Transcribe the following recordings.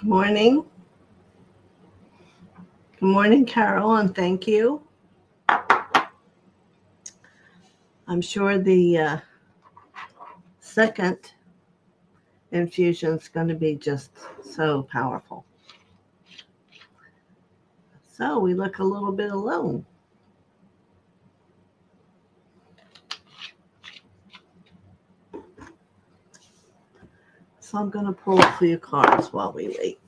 Good morning. Good morning, Carol, and thank you. I'm sure the second infusion is going to be just so powerful. So we look a little bit alone. So I'm going to pull a few cards while we wait.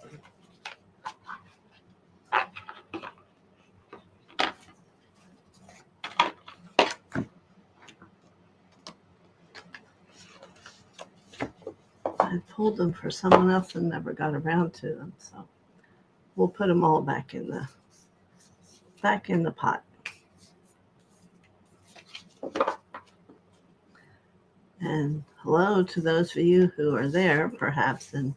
I pulled them for someone else and never got around to them, so we'll put them all back in the pot. And hello to those of you who are there, perhaps, and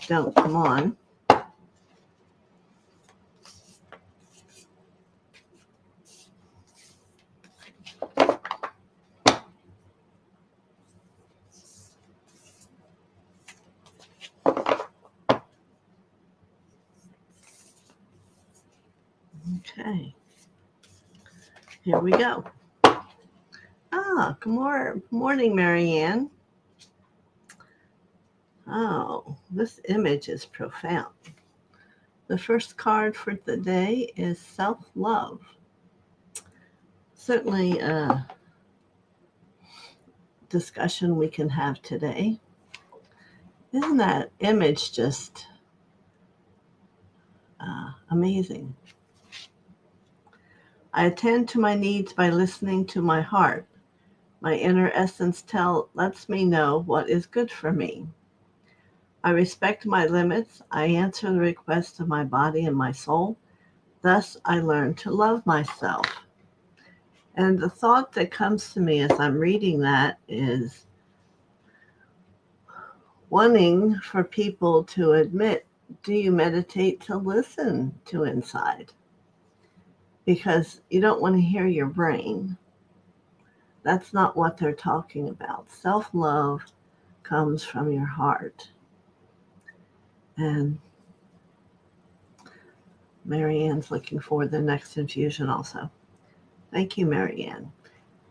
don't come on. Okay, here we go. Good morning, Marianne. Oh, this image is profound. The first card for the day is self-love. Certainly a discussion we can have today. Isn't that image just amazing? I attend to my needs by listening to my heart. My inner essence lets me know what is good for me. I respect my limits. I answer the requests of my body and my soul. Thus, I learn to love myself. And the thought that comes to me as I'm reading that is wanting for people to admit, do you meditate to listen to inside? Because you don't want to hear your brain. That's not what they're talking about. Self-love comes from your heart. And Marianne's looking for the next infusion also. Thank you, Marianne.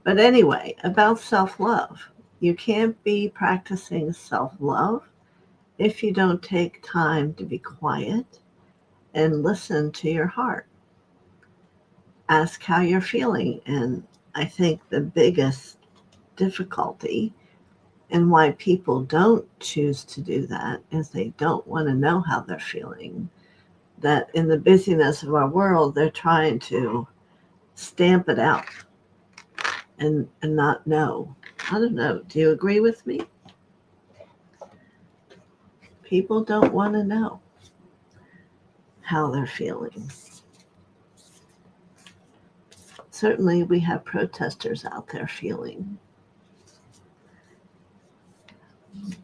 But anyway, about self-love. You can't be practicing self-love if you don't take time to be quiet and listen to your heart. Ask how you're feeling. And I think the biggest difficulty and why people don't choose to do that is they don't want to know how they're feeling. That in the busyness of our world, they're trying to stamp it out and not know. I don't know. Do you agree with me? People don't want to know how they're feeling. Certainly, we have protesters out there feeling.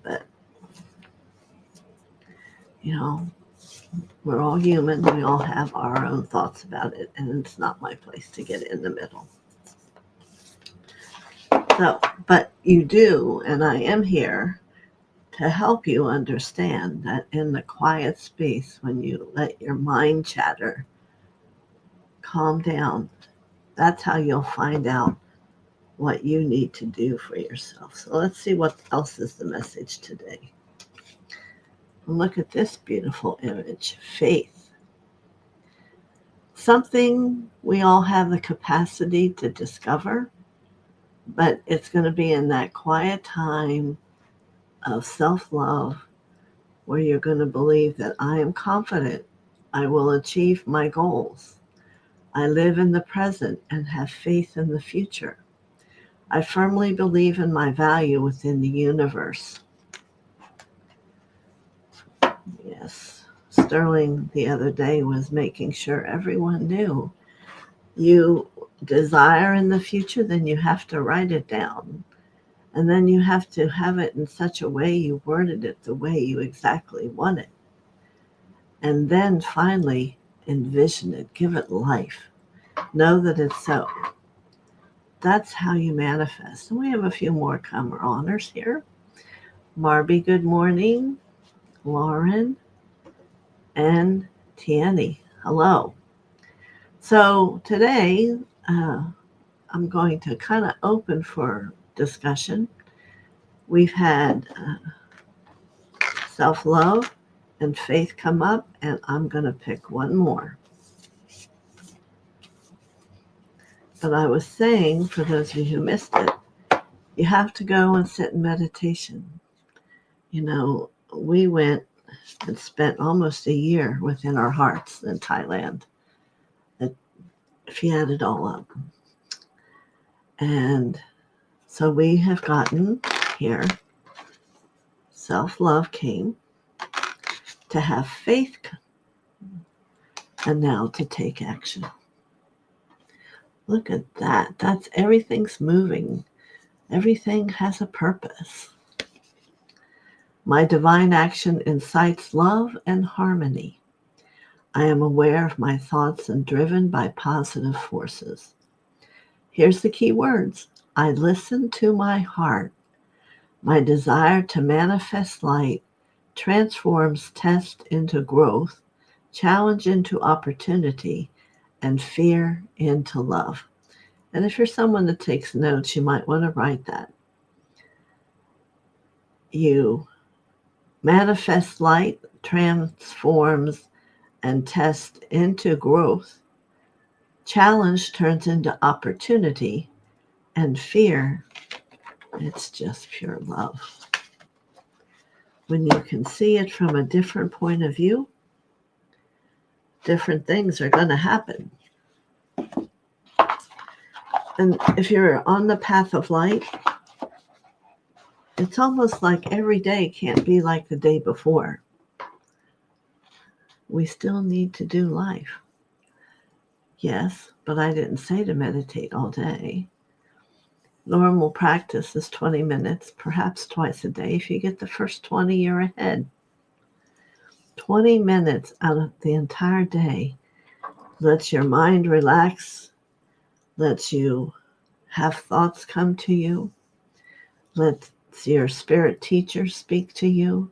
But, we're all human. We all have our own thoughts about it, and it's not my place to get in the middle. So, but you do, and I am here to help you understand that in the quiet space, when you let your mind chatter calm down, that's how you'll find out what you need to do for yourself. So let's see what else is the message today. Look at this beautiful image, faith. Something we all have the capacity to discover, but it's going to be in that quiet time of self-love where you're going to believe that I am confident I will achieve my goals. I live in the present and have faith in the future. I firmly believe in my value within the universe. Yes, Sterling the other day was making sure everyone knew you desire in the future, then you have to write it down. And then you have to have it in such a way you worded it the way you exactly want it. And then finally envision it, give it life. Know that it's so. That's how you manifest. And we have a few more comer honors here. Marby, good morning. Lauren, and Tiani. Hello. So today I'm going to kind of open for discussion. We've had self-love and faith come up, and I'm going to pick one more. But I was saying, for those of you who missed it, you have to go and sit in meditation. You know, we went and spent almost a year within our hearts in Thailand, if you add it all up. And so we have gotten here. Self-love came, to have faith, and now to take action. Look at that. That's everything's moving. Everything has a purpose. My divine action incites love and harmony. I am aware of my thoughts and driven by positive forces. Here's the key words. I listen to my heart. My desire to manifest light transforms test into growth, challenge into opportunity, and fear into love. And if you're someone that takes notes, you might want to write that. You manifest light, transforms, and test into growth. Challenge turns into opportunity, and fear, it's just pure love. When you can see it from a different point of view, different things are going to happen. And if you're on the path of light, it's almost like every day can't be like the day before. We still need to do life. Yes, but I didn't say to meditate all day. Normal practice is 20 minutes, perhaps twice a day. If you get the first 20, you're ahead. 20 minutes out of the entire day lets your mind relax, lets you have thoughts come to you, lets your spirit teacher speak to you.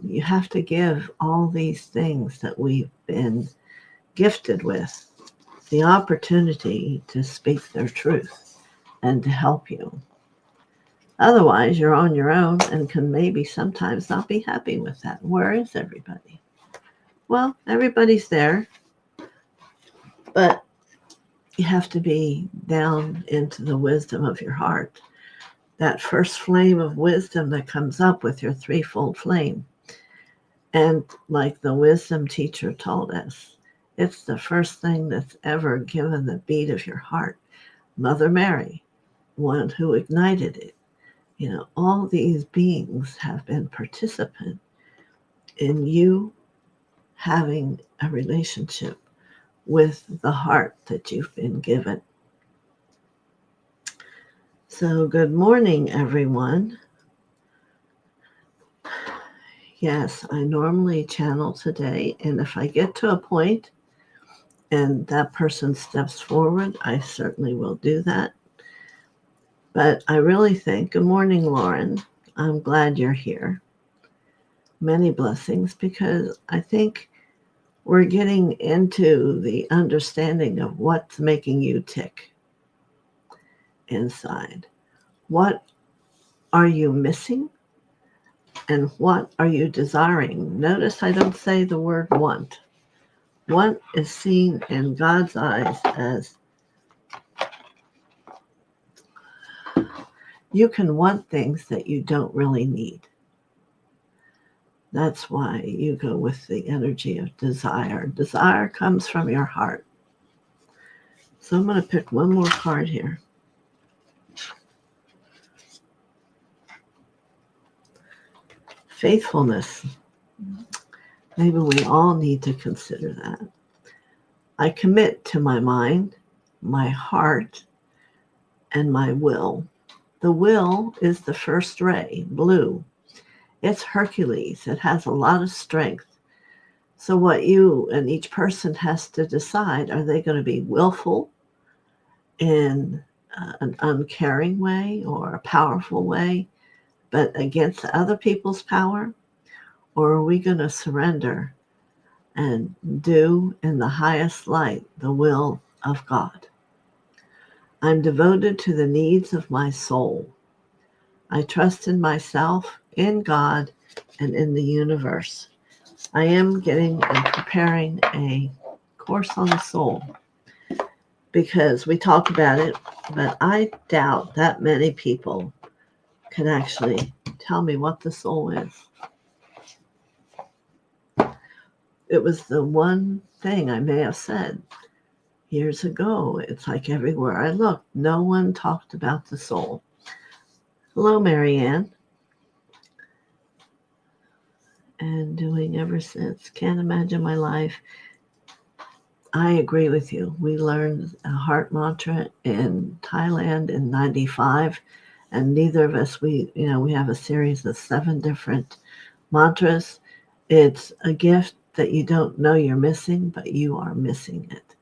You have to give all these things that we've been gifted with the opportunity to speak their truth and to help you. Otherwise, you're on your own and can maybe sometimes not be happy with that. Where is everybody? Well, everybody's there, but you have to be down into the wisdom of your heart. That first flame of wisdom that comes up with your threefold flame. And like the wisdom teacher told us, it's the first thing that's ever given the beat of your heart. Mother Mary, one who ignited it. You know, all these beings have been participant in you having a relationship with the heart that you've been given. So good morning, everyone. Yes, I normally channel today, and if I get to a point and that person steps forward, I certainly will do that. But I really think, good morning, Lauren. I'm glad you're here. Many blessings, because I think we're getting into the understanding of what's making you tick inside. What are you missing? And what are you desiring? Notice I don't say the word want. Want is seen in God's eyes as you can want things that you don't really need. That's why you go with the energy of desire. Desire comes from your heart. So I'm going to pick one more card here. Faithfulness. Maybe we all need to consider that. I commit to my mind, my heart, and my will. The will is the first ray, blue. It's Hercules. It has a lot of strength. So what you and each person has to decide, are they going to be willful in an uncaring way or a powerful way, but against other people's power? Or are we going to surrender and do in the highest light the will of God. I'm devoted to the needs of my soul. I trust in myself, in God, and in the universe. I am getting and preparing a course on the soul because we talk about it, but I doubt that many people can actually tell me what the soul is. It was the one thing I may have said years ago. It's like everywhere I looked, no one talked about the soul. Hello, Marianne. And doing ever since. Can't imagine my life. I agree with you. We learned a heart mantra in Thailand in 95, and neither of us, we have a series of 7 different mantras. It's a gift that you don't know you're missing, but you are missing it.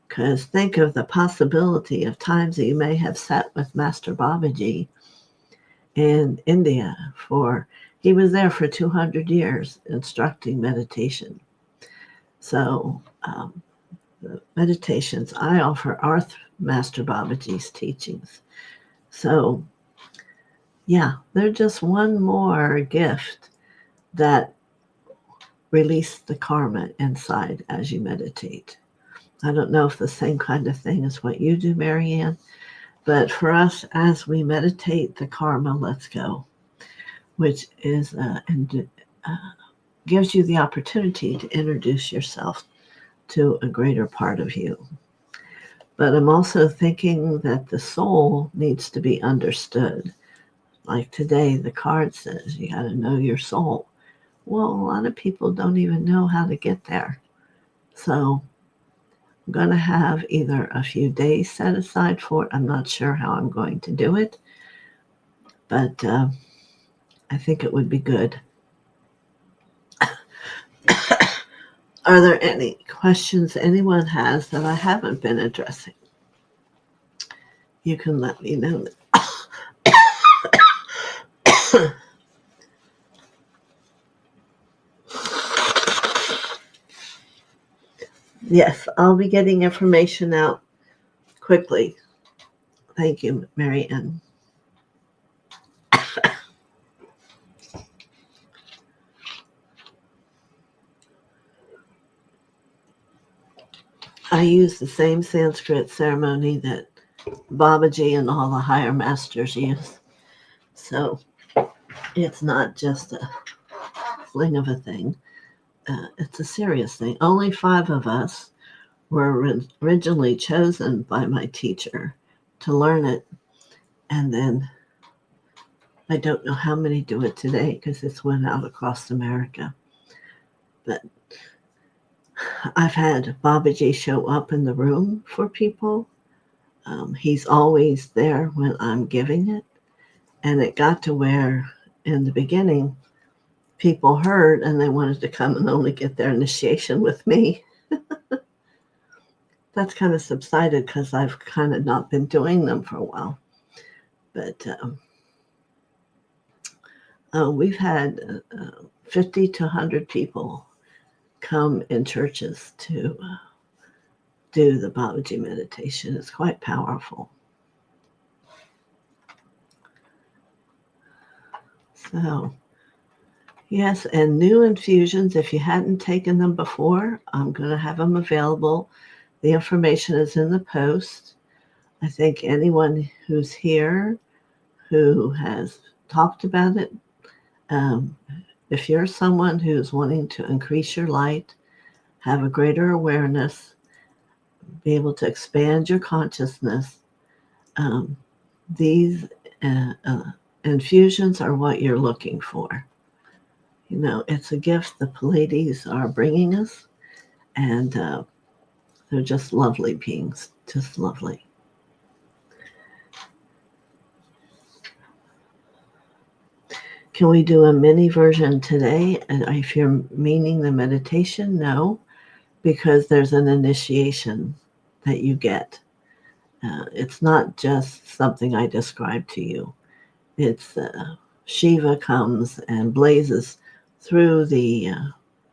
Because think of the possibility of times that you may have sat with Master Babaji in India he was there for 200 years instructing meditation. So the meditations I offer are Master Babaji's teachings. So yeah, they're just one more gift that release the karma inside as you meditate. I don't know if the same kind of thing is what you do, Marianne, but for us, as we meditate, the karma lets go, which is gives you the opportunity to introduce yourself to a greater part of you. But I'm also thinking that the soul needs to be understood. Like today, the card says you got to know your soul. Well, a lot of people don't even know how to get there. So I'm going to have either a few days set aside for it. I'm not sure how I'm going to do it, but I think it would be good. Are there any questions anyone has that I haven't been addressing? You can let me know. Yes, I'll be getting information out quickly. Thank you, Mary Ann. I use the same Sanskrit ceremony that Babaji and all the higher masters use. So it's not just a fling of a thing. It's a serious thing. Only 5 of us were originally chosen by my teacher to learn it. And then I don't know how many do it today because it's went out across America. But I've had Babaji show up in the room for people. He's always there when I'm giving it. And it got to where in the beginning, people heard and they wanted to come and only get their initiation with me. That's kind of subsided because I've kind of not been doing them for a while. But we've had 50 to 100 people come in churches to do the Babaji meditation. It's quite powerful. So, yes, and new infusions, if you hadn't taken them before, I'm going to have them available. The information is in the post. I think anyone who's here who has talked about it, if you're someone who's wanting to increase your light, have a greater awareness, be able to expand your consciousness, these infusions are what you're looking for. You know, it's a gift the Pleiades are bringing us, and they're just lovely beings, just lovely. Can we do a mini version today? And if you're meaning the meditation, no, because there's an initiation that you get. It's not just something I describe to you. It's Shiva comes and blazes through the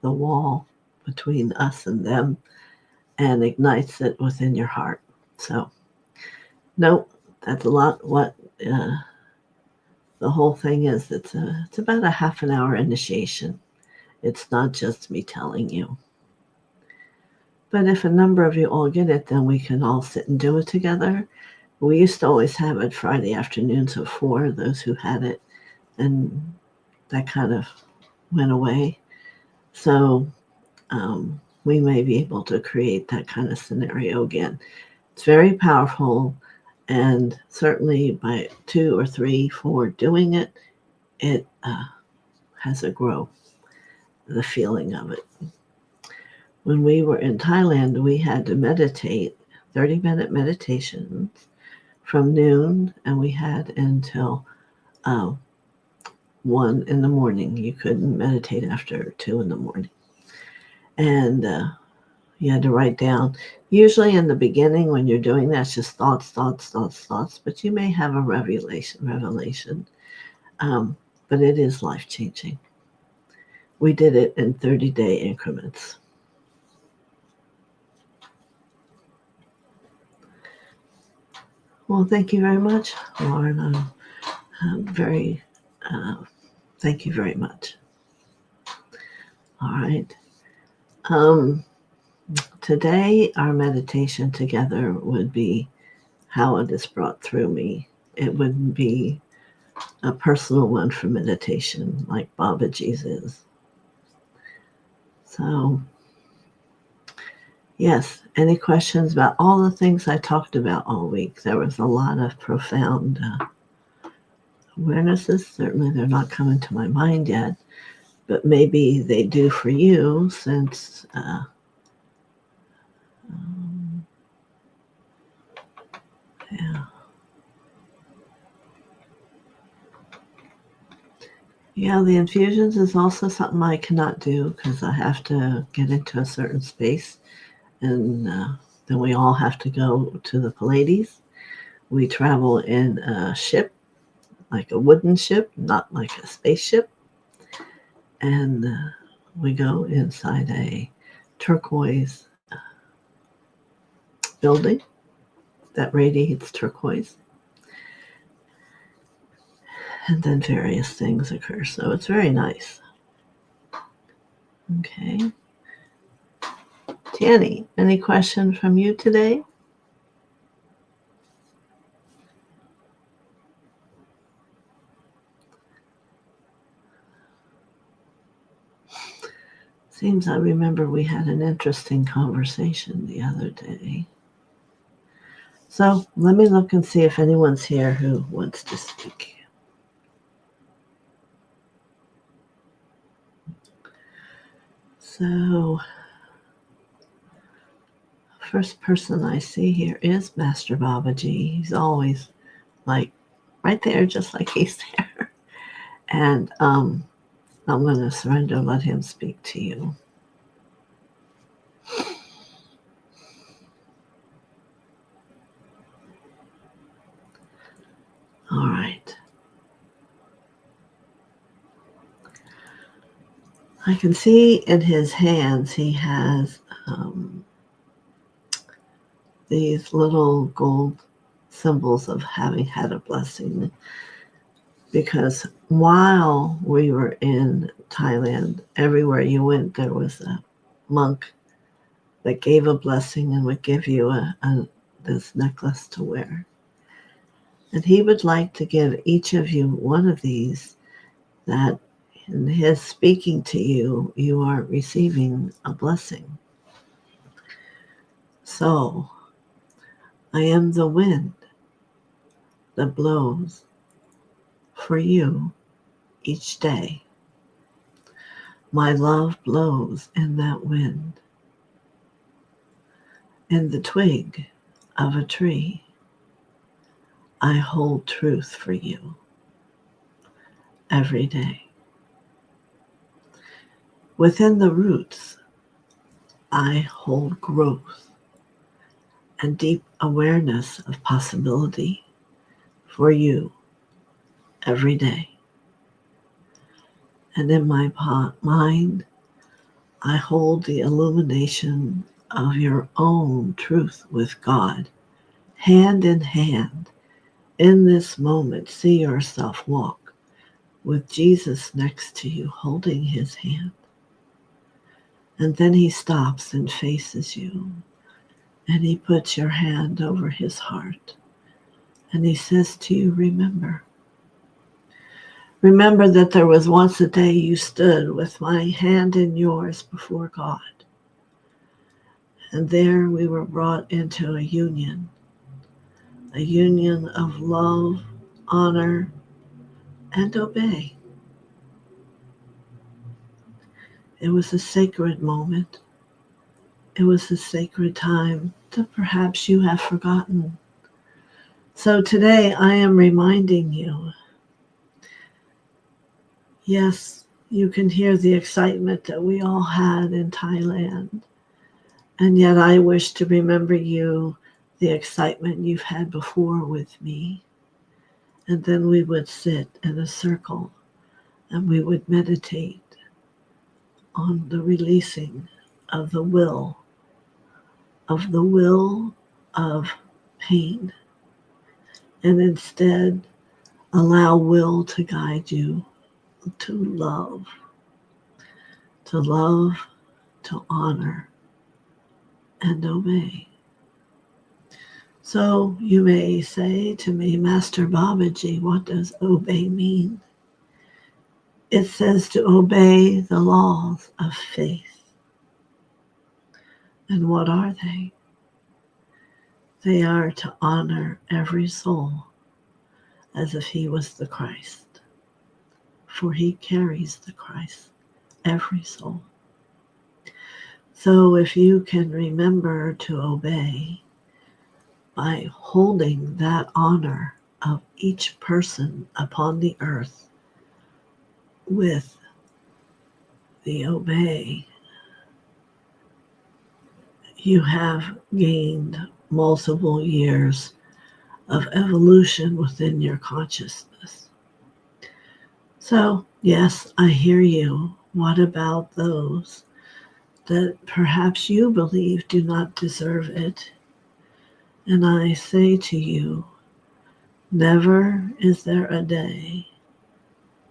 wall between us and them and ignites it within your heart. So, no, that's a lot. What the whole thing is, it's about a half an hour initiation. It's not just me telling you. But if a number of you all get it, then we can all sit and do it together. We used to always have it Friday afternoons at 4, those who had it, and that kind of went away. So we may be able to create that kind of scenario again. It's very powerful, and certainly by 2 or 3, 4 doing it, it has a grow, the feeling of it. When we were in Thailand, we had to meditate, 30-minute meditations from noon, and we had until 1 in the morning. You couldn't meditate after 2 in the morning. And you had to write down, usually in the beginning when you're doing that, it's just thoughts, but you may have a revelation. But it is life-changing. We did it in 30-day increments. Well, thank you very much, Lauren. Thank you very much. All right. Today, our meditation together would be how it is brought through me. It wouldn't be a personal one for meditation like Babaji's is. So, yes, any questions about all the things I talked about all week? There was a lot of profound awarenesses. Certainly they're not coming to my mind yet, but maybe they do for you since Yeah, the infusions is also something I cannot do because I have to get into a certain space, and then we all have to go to the Pallades. We travel in a ship, like a wooden ship, not like a spaceship, and we go inside a turquoise building that radiates turquoise. And then various things occur. So it's very nice. Okay. Tanny, any question from you today? Seems I remember we had an interesting conversation the other day. So let me look and see if anyone's here who wants to speak. So, first person I see here is Master Babaji. He's always like right there, just like he's there. And I'm going to surrender, let him speak to you. All right. I can see in his hands he has these little gold symbols of having had a blessing. Because while we were in Thailand, everywhere you went, there was a monk that gave a blessing and would give you this necklace to wear. And he would like to give each of you one of these, that in his speaking to you, you are receiving a blessing. So, I am the wind that blows for you each day. My love blows in that wind. In the twig of a tree, I hold truth for you every day. Within the roots, I hold growth and deep awareness of possibility for you every day. And in my mind, I hold the illumination of your own truth with God, hand in hand. In this moment, see yourself walk with Jesus next to you, holding his hand. And then he stops and faces you, and he puts your hand over his heart. And he says to you, remember. Remember that there was once a day you stood with my hand in yours before God. And there we were brought into a union of love, honor, and obey. It was a sacred moment. It was a sacred time that perhaps you have forgotten. So today I am reminding you, yes, you can hear the excitement that we all had in Thailand. And yet I wish to remember you, the excitement you've had before with me. And then we would sit in a circle and we would meditate on the releasing of the will of pain. And instead allow will to guide you to love, to honor, and obey. So you may say to me, Master Babaji, what does obey mean? It says to obey the laws of faith. And what are they? They are to honor every soul as if he was the Christ, for he carries the Christ, every soul. So if you can remember to obey by holding that honor of each person upon the earth with the obey, you have gained multiple years of evolution within your consciousness. So, yes, I hear you. What about those that perhaps you believe do not deserve it? And I say to you, never is there a day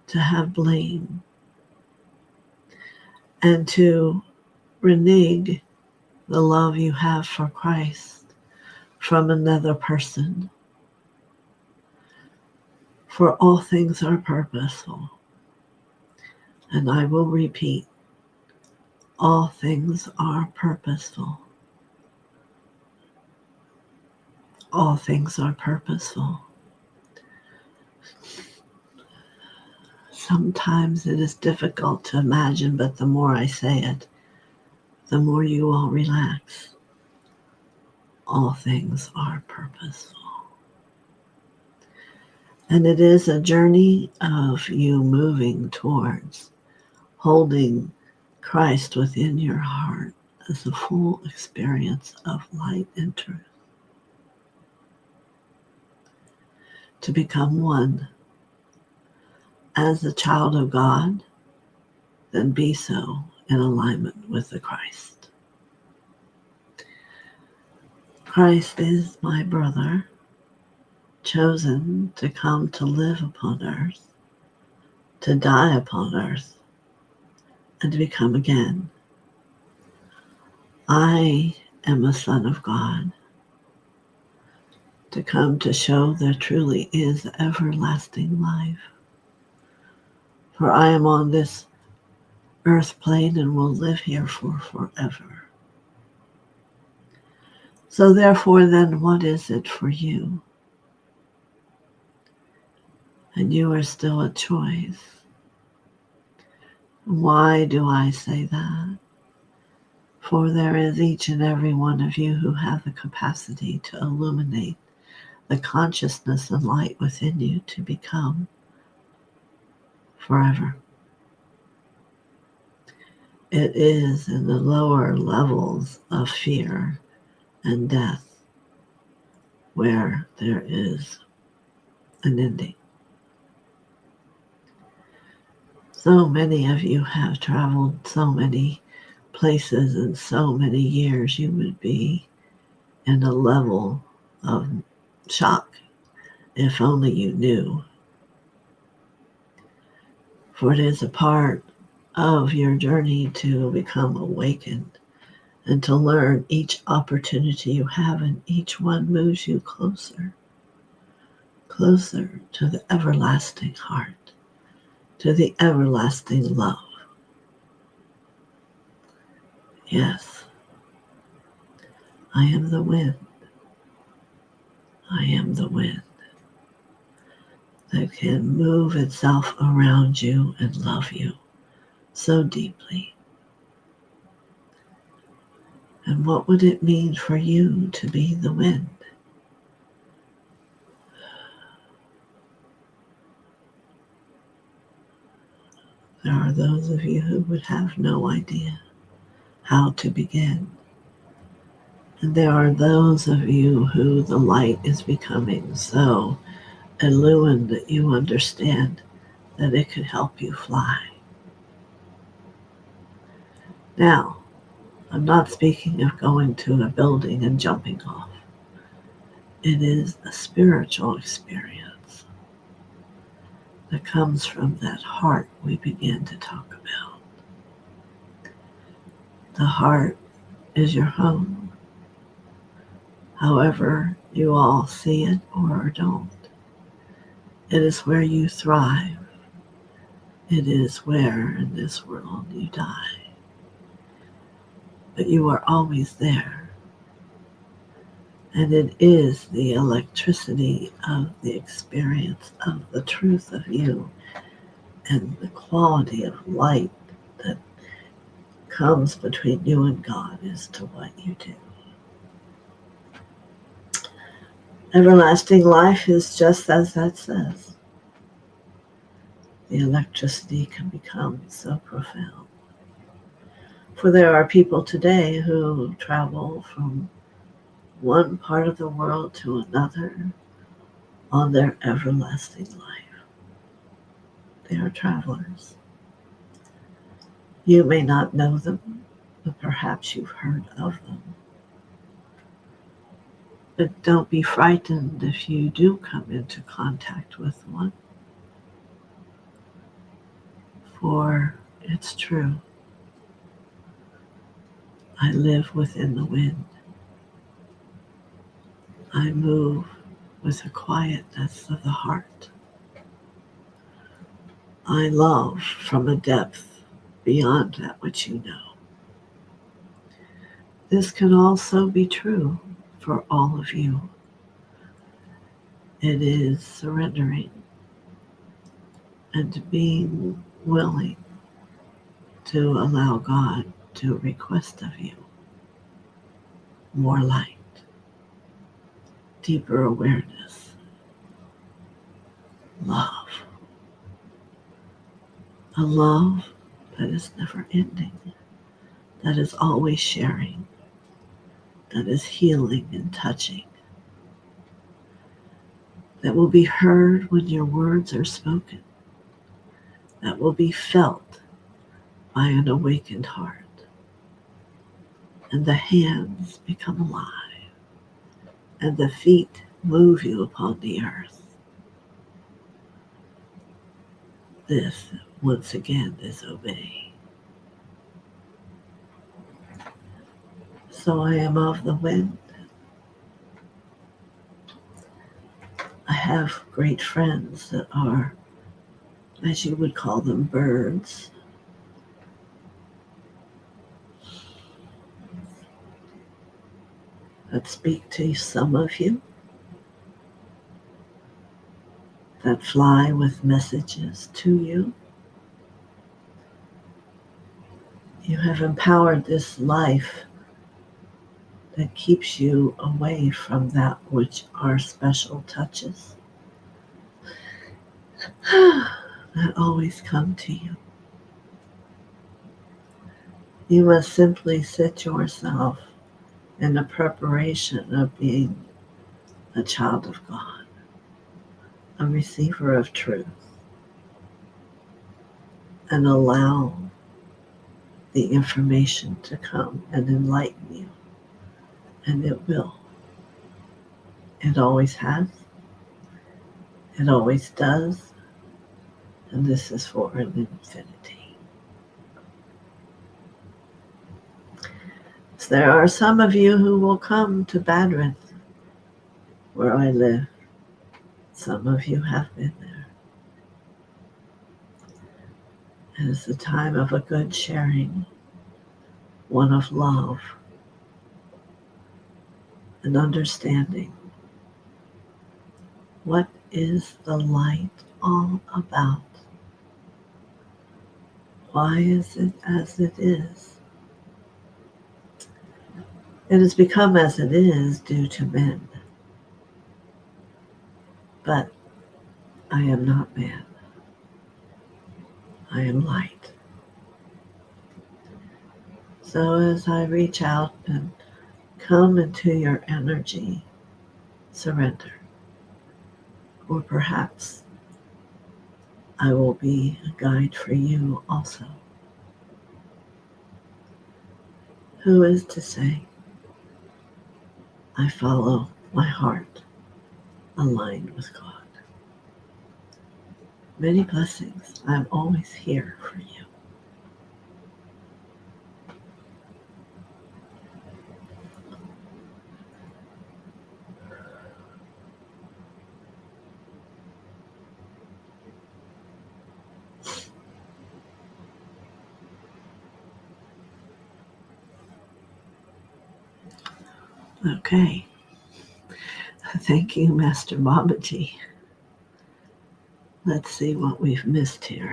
to have blame and to renege the love you have for Christ from another person. For all things are purposeful. And I will repeat, all things are purposeful. All things are purposeful. Sometimes it is difficult to imagine, but the more I say it, the more you all relax. All things are purposeful. And it is a journey of you moving towards holding Christ within your heart as a full experience of light and truth. To become one as a child of God, then be so in alignment with the Christ. Christ is my brother, chosen to come to live upon earth, to die upon earth, and to become again. I am a son of God, to come to show there truly is everlasting life. For I am on this earth plane and will live here for forever. So therefore then, what is it for you? And you are still a choice. Why do I say that? For there is each and every one of you who have the capacity to illuminate the consciousness and light within you to become forever. It is in the lower levels of fear and death where there is an ending. So many of you have traveled so many places in so many years you would be in a level of shock if only you knew. For it is a part of your journey to become awakened and to learn each opportunity you have, and each one moves you closer, closer to the everlasting heart, to the everlasting love. Yes, I am the wind. I am the wind that can move itself around you and love you so deeply. And what would it mean for you to be the wind? There are those of you who would have no idea how to begin. And there are those of you who the light is becoming so illumined that you understand that it could help you fly. Now, I'm not speaking of going to a building and jumping off. It is a spiritual experience that comes from that heart we began to talk about. The heart is your home, however you all see it or don't. It is where you thrive. It is where in this world you die. But you are always there. And it is the electricity of the experience of the truth of you and the quality of light that comes between you and God as to what you do. Everlasting life is just as that says. The electricity can become so profound. For there are people today who travel from one part of the world to another on their everlasting life. They are travelers. You may not know them, but perhaps you've heard of them. But don't be frightened if you do come into contact with one, for it's true. I live within the wind. I move with the quietness of the heart. I love from a depth beyond that which you know. This can also be true for all of you. It is surrendering and being willing to allow God to request of you more light, deeper awareness, love. A love that is never ending, that is always sharing, that is healing and touching, that will be heard when your words are spoken, that will be felt by an awakened heart, and the hands become alive, and the feet move you upon the earth. This, once again, is obey. So I am of the wind. I have great friends that are, as you would call them, birds. That speak to some of you, that fly with messages to you. You have empowered this life that keeps you away from that which are special touches that always come to you. You must simply sit yourself in the preparation of being a child of God, a receiver of truth, and allow the information to come and enlighten you. And it will. It always has. It always does. And this is for an infinity. So there are some of you who will come to Badrinth, where I live. Some of you have been there. It is a time of a good sharing, one of love and understanding. What is the light all about? Why is it as it is? It has become as it is due to men. But I am not man. I am light. So as I reach out and come into your energy, surrender. Or perhaps I will be a guide for you also. Who is to say, I follow my heart aligned with God. Many blessings. I'm always here for you. Okay. Thank you, Master Babaji. Let's see what we've missed here.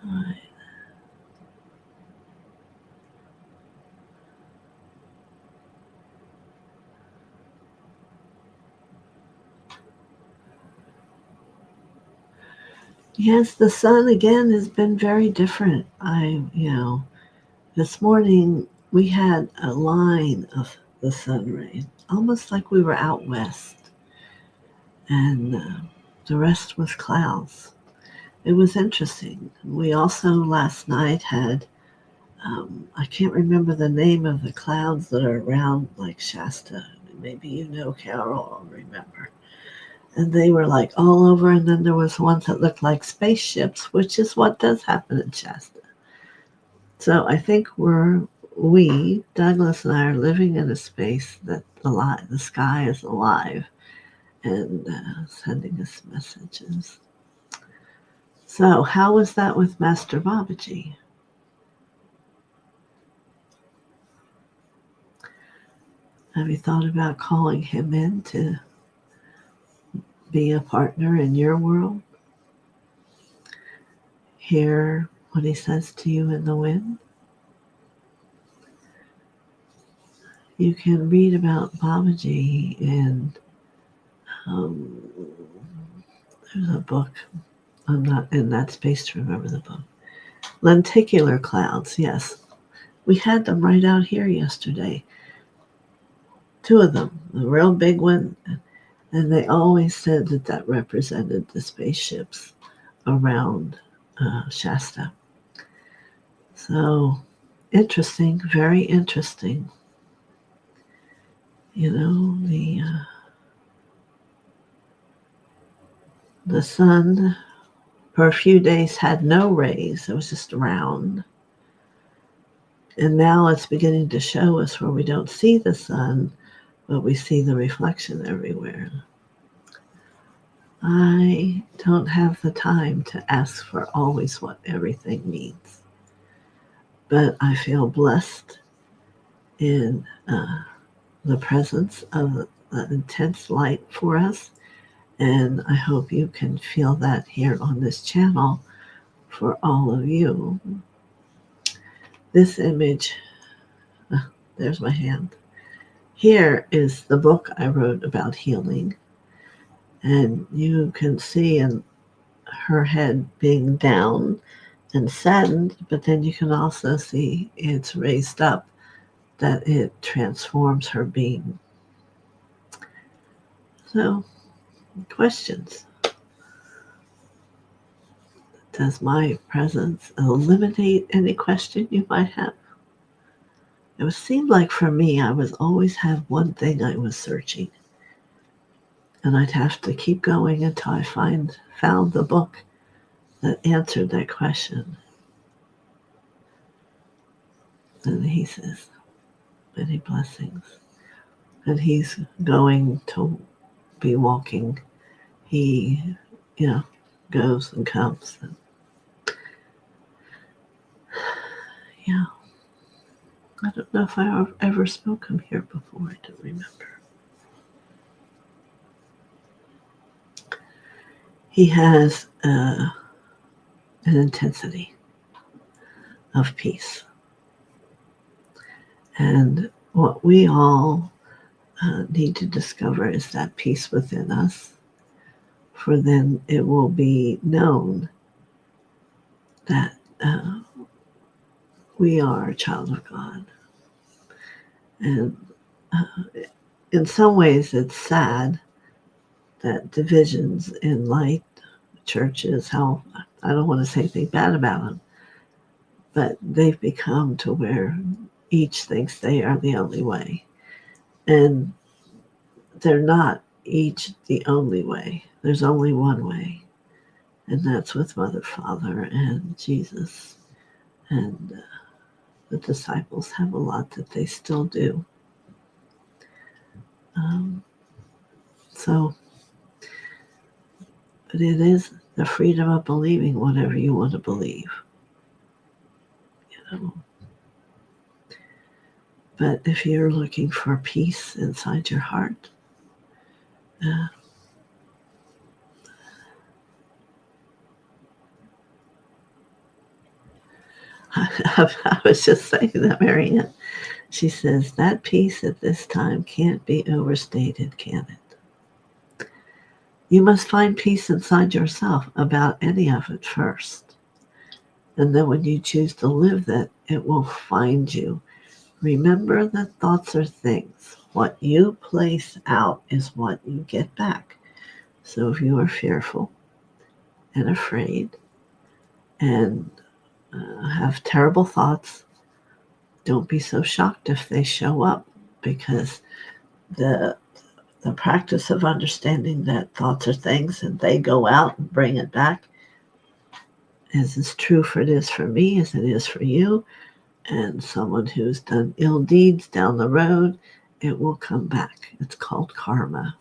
All right. Yes, the sun again has been very different. This morning we had a line of the sun rays, almost like we were out west, and the rest was clouds. It was interesting. We also last night had, I can't remember the name of the clouds that are around like Shasta. Maybe you know, Carol, I'll remember. And they were like all over, and then there was ones that looked like spaceships, which is what does happen in Shasta. So I think Douglas and I, are living in a space that the sky is alive and sending us messages. So how was that with Master Babaji? Have you thought about calling him in to be a partner in your world? Hear what he says to you in the wind? You can read about Babaji in, there's a book. I'm not in that space to remember the book. Lenticular clouds, yes. We had them right out here yesterday. 2 of them, a real big one, and they always said that represented the spaceships around Shasta. So interesting, very interesting. The sun for a few days had no rays. It was just round. And now it's beginning to show us where we don't see the sun, but we see the reflection everywhere. I don't have the time to ask for always what everything means. But I feel blessed in the presence of the intense light for us. And I hope you can feel that here on this channel for all of you. This image, there's my hand. Here is the book I wrote about healing. And you can see in her head being down and saddened, but then you can also see it's raised up, that it transforms her being. So, questions. Does my presence eliminate any question you might have? It seemed like for me, I was always have one thing I was searching, and I'd have to keep going until I found the book that answered that question. And he says, many blessings. And he's going to be walking. He, goes and comes. And, yeah, I don't know if I ever spoke him here before. I don't remember. He has an intensity of peace. And what we all need to discover is that peace within us, for then it will be known that we are a child of God. And in some ways, it's sad that divisions in light churches, how I don't want to say anything bad about them, but they've become to where each thinks they are the only way. And they're not each the only way. There's only one way. And that's with Mother, Father, and Jesus. And the disciples have a lot that they still do. So, but it is the freedom of believing whatever you want to believe. But if you're looking for peace inside your heart, I was just saying that, Marianne. She says, that peace at this time can't be overstated, can it? You must find peace inside yourself about any of it first. And then when you choose to live that, it will find you. Remember that thoughts are things. What you place out is what you get back. So if you are fearful and afraid and have terrible thoughts, don't be so shocked if they show up, because the practice of understanding that thoughts are things and they go out and bring it back is as true for it is for me as it is for you. And someone who's done ill deeds down the road, it will come back. It's called karma.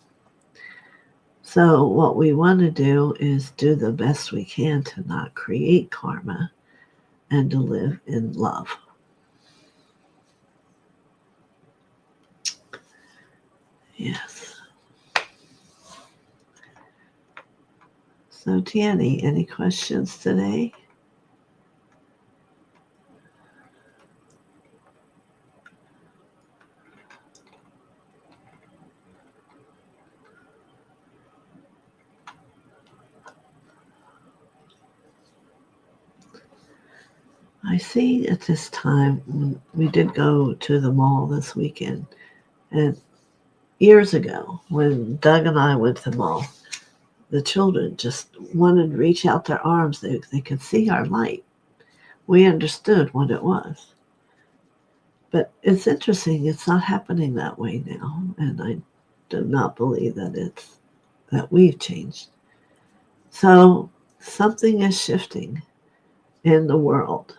So what we want to do is do the best we can to not create karma and to live in love. Yes. So Tiani, any questions today? I see at this time, we did go to the mall this weekend, and years ago, when Doug and I went to the mall, the children just wanted to reach out their arms. They could see our light. We understood what it was. But it's interesting, it's not happening that way now, and I do not believe that we've changed. So something is shifting in the world.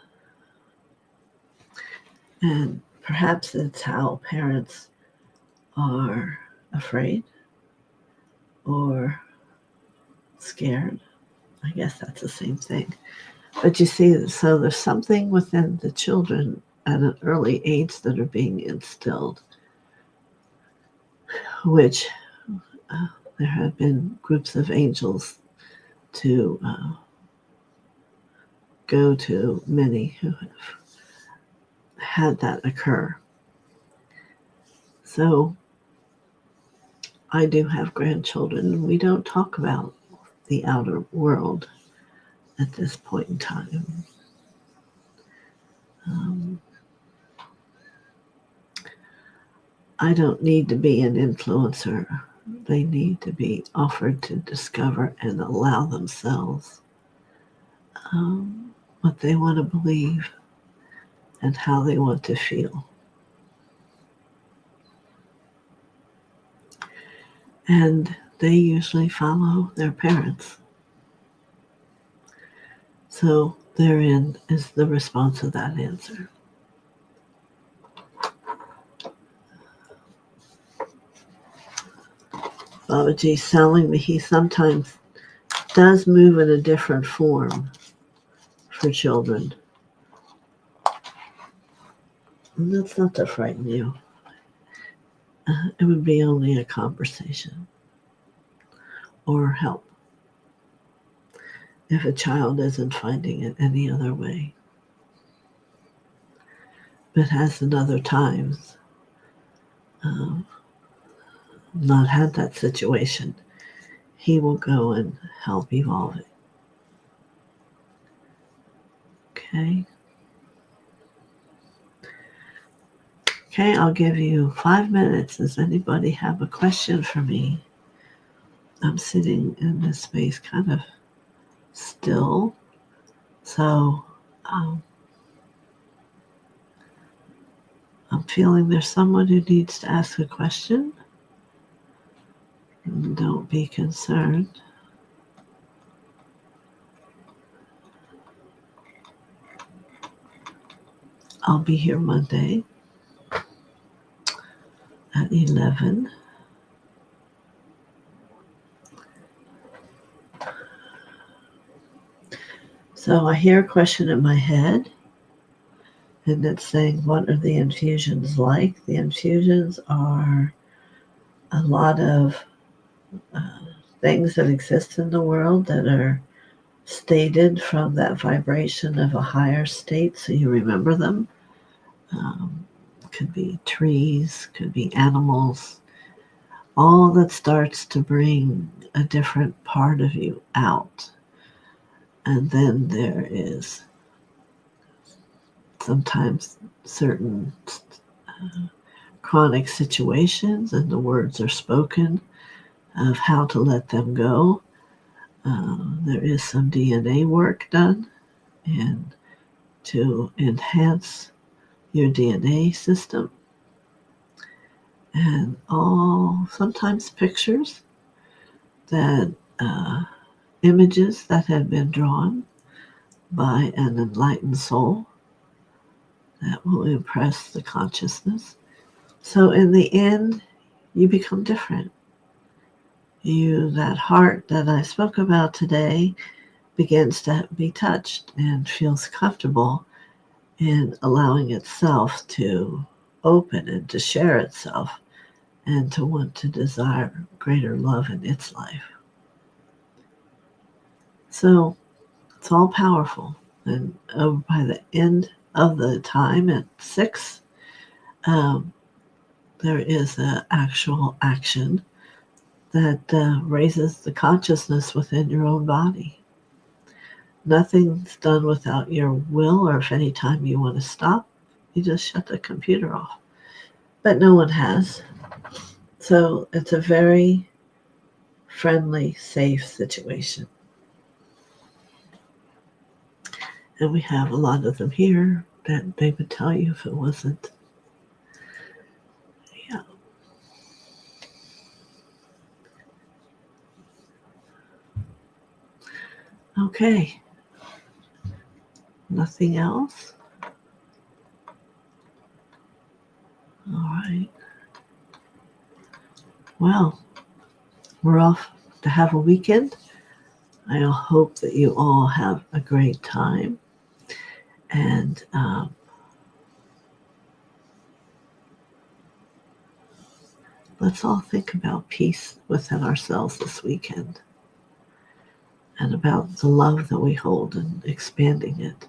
And perhaps it's how parents are afraid or scared. I guess that's the same thing. But you see, so there's something within the children at an early age that are being instilled, which there have been groups of angels to go to many who have had that occur. So I do have grandchildren, and we don't talk about the outer world at this point in time. I don't need to be an influencer They need to be offered to discover and allow themselves what they want to believe and how they want to feel. And they usually follow their parents. So therein is the response of that answer. Babaji's telling me he sometimes does move in a different form for children. And that's not to frighten you. It would be only a conversation or help if a child isn't finding it any other way. But has in other times not had that situation, he will go and help evolve it. Okay? Okay, I'll give you 5 minutes. Does anybody have a question for me? I'm sitting in this space kind of still. So I'm feeling there's someone who needs to ask a question. Don't be concerned. I'll be here Monday at 11. So I hear a question in my head, and it's saying, what are the infusions like? The infusions are a lot of things that exist in the world that are stated from that vibration of a higher state, so you remember them. Could be trees, could be animals, all that starts to bring a different part of you out. And then there is sometimes certain chronic situations, and the words are spoken of how to let them go. There is some DNA work done and to enhance your DNA system, and sometimes pictures that images that have been drawn by an enlightened soul that will impress the consciousness. So in the end, you become different. That heart that I spoke about today begins to be touched and feels comfortable in allowing itself to open and to share itself and to want to desire greater love in its life. So it's all powerful. And by the end of the time at 6, there is an actual action that raises the consciousness within your own body. Nothing's done without your will, or if any time you want to stop, you just shut the computer off. But no one has. So it's a very friendly, safe situation. And we have a lot of them here that they would tell you if it wasn't. Yeah. Okay. Nothing else? All right. Well, we're off to have a weekend. I hope that you all have a great time. And let's all think about peace within ourselves this weekend, and about the love that we hold and expanding it.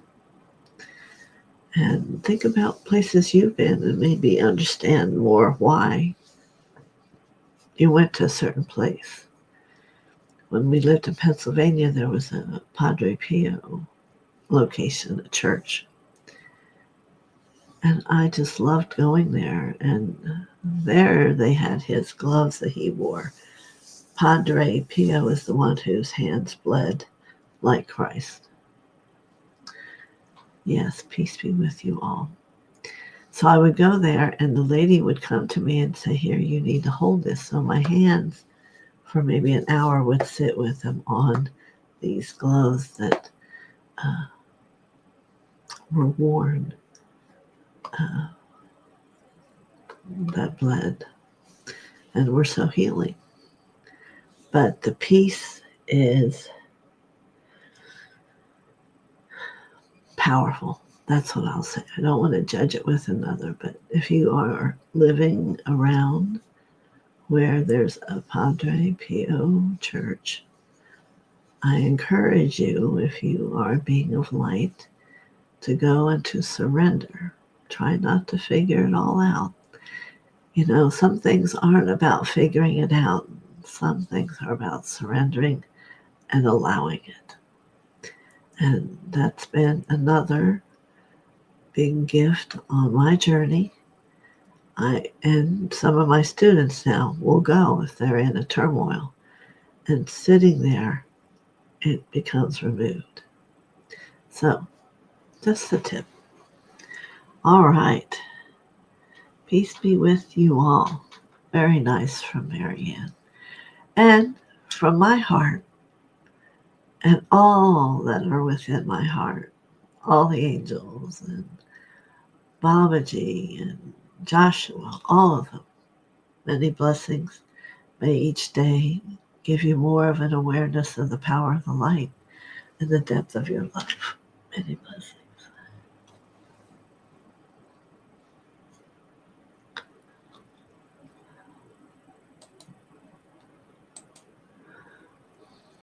And think about places you've been and maybe understand more why you went to a certain place. When we lived in Pennsylvania, there was a Padre Pio location, a church. And I just loved going there. And there they had his gloves that he wore Padre Pio is the one whose hands bled like Christ. Yes, peace be with you all. So I would go there, and the lady would come to me and say, here, you need to hold this. So my hands, for maybe an hour, would sit with them on these gloves that were worn, that bled, and were so healing. But the peace is powerful. That's what I'll say. I don't want to judge it with another, but if you are living around where there's a Padre Pio church, I encourage you, if you are a being of light, to go and to surrender. Try not to figure it all out. You know, some things aren't about figuring it out. Some things are about surrendering and allowing it. And that's been another big gift on my journey. And some of my students now will go if they're in a turmoil. And sitting there, it becomes removed. So, just a tip. All right. Peace be with you all. Very nice from Marianne. And from my heart, and all that are within my heart, all the angels and Babaji and Joshua, all of them, many blessings. May each day give you more of an awareness of the power of the light and the depth of your love. Many blessings.